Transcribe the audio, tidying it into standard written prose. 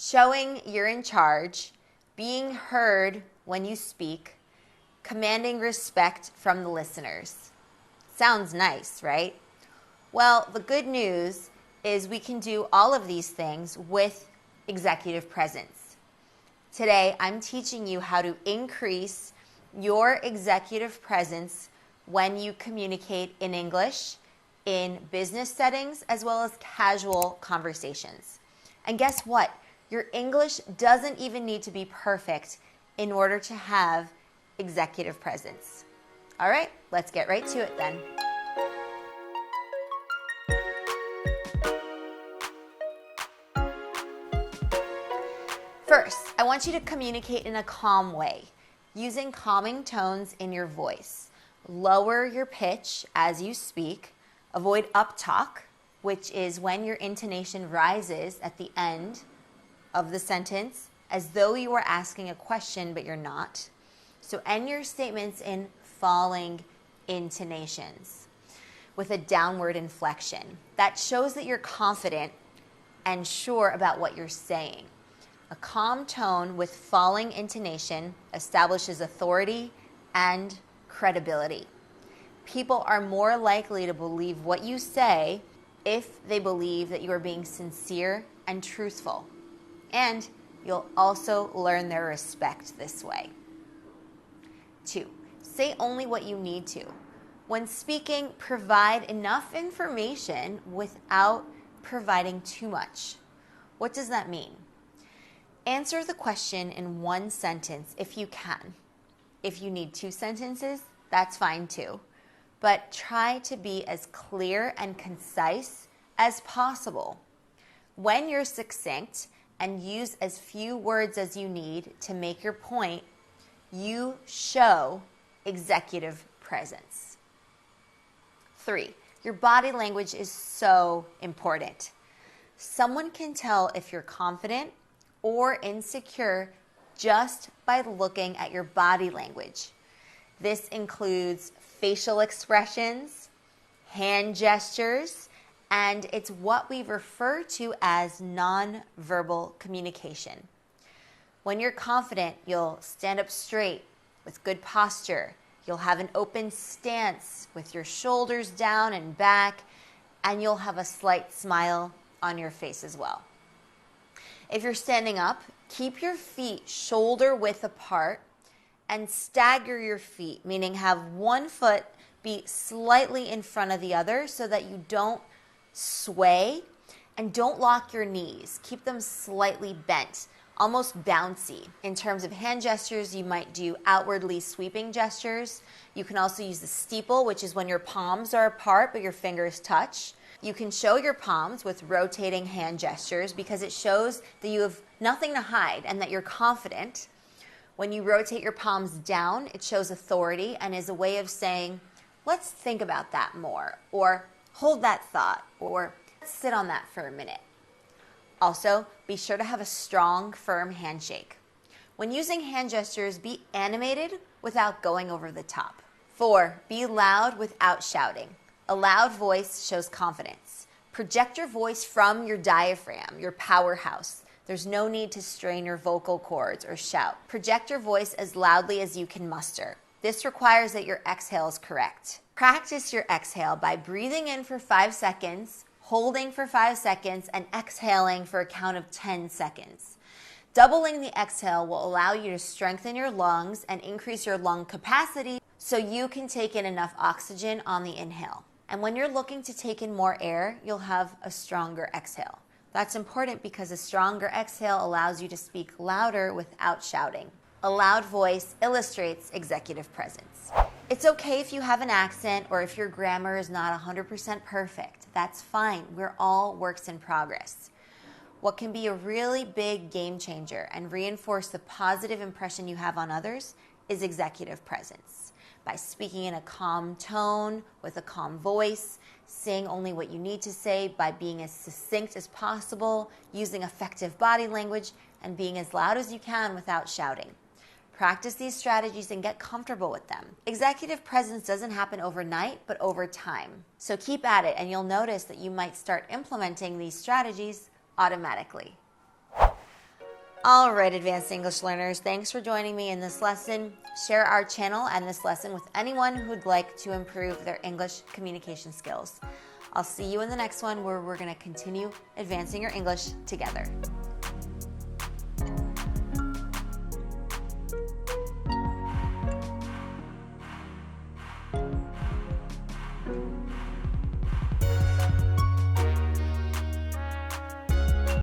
showing you're in charge, being heard when you speak, commanding respect from the listeners. Sounds nice, right? Well, the good news is we can do all of these things with executive presence. Today, I'm teaching you how to increase your executive presence when you communicate in English, in business settings, as well as casual conversations. And guess what? Your English doesn't even need to be perfect in order to have executive presence. All right, let's get right to it then. First, I want you to communicate in a calm way, using calming tones in your voice. Lower your pitch as you speak. Avoid uptalk, which is when your intonation rises at the end of the sentence as though you were asking a question, but you're not. So end your statements in falling intonations with a downward inflection. That shows that you're confident and sure about what you're saying. A calm tone with falling intonation establishes authority and credibility. People are more likely to believe what you say if they believe that you are being sincere and truthful. And you'll also learn their respect this way. 2, say only what you need to. When speaking, provide enough information without providing too much. What does that mean? Answer the question in one sentence if you can. If you need 2 sentences, that's fine too. But try to be as clear and concise as possible. When you're succinct and use as few words as you need to make your point, you show executive presence. 3, your body language is so important. Someone can tell if you're confident or insecure just by looking at your body language. This includes facial expressions, hand gestures, and it's what we refer to as non-verbal communication. When you're confident, you'll stand up straight with good posture. You'll have an open stance with your shoulders down and back, and you'll have a slight smile on your face as well. If you're standing up, keep your feet shoulder width apart and stagger your feet, meaning have one foot be slightly in front of the other so that you don't sway, and don't lock your knees. Keep them slightly bent, almost bouncy. In terms of hand gestures, you might do outwardly sweeping gestures. You can also use the steeple, which is when your palms are apart but your fingers touch. You can show your palms with rotating hand gestures because it shows that you have nothing to hide and that you're confident. When you rotate your palms down, it shows authority and is a way of saying, let's think about that more, or hold that thought, or sit on that for a minute. Also, be sure to have a strong, firm handshake. When using hand gestures, be animated without going over the top. 4, be loud without shouting. A loud voice shows confidence. Project your voice from your diaphragm, your powerhouse. There's no need to strain your vocal cords or shout. Project your voice as loudly as you can muster. This requires that your exhale is correct. Practice your exhale by breathing in for 5 seconds, holding for 5 seconds, and exhaling for a count of 10 seconds. Doubling the exhale will allow you to strengthen your lungs and increase your lung capacity so you can take in enough oxygen on the inhale. And when you're looking to take in more air, you'll have a stronger exhale. That's important because a stronger exhale allows you to speak louder without shouting. A loud voice illustrates executive presence. It's okay if you have an accent or if your grammar is not 100% perfect. That's fine. We're all works in progress. What can be a really big game changer and reinforce the positive impression you have on others is executive presence. By speaking in a calm tone, with a calm voice, saying only what you need to say, by being as succinct as possible, using effective body language, and being as loud as you can without shouting. Practice these strategies and get comfortable with them. Executive presence doesn't happen overnight, but over time. So keep at it, and you'll notice that you might start implementing these strategies automatically. All right, advanced English learners, thanks for joining me in this lesson. Share our channel and this lesson with anyone who'd like to improve their English communication skills. I'll see you in the next one where we're going to continue advancing your English together.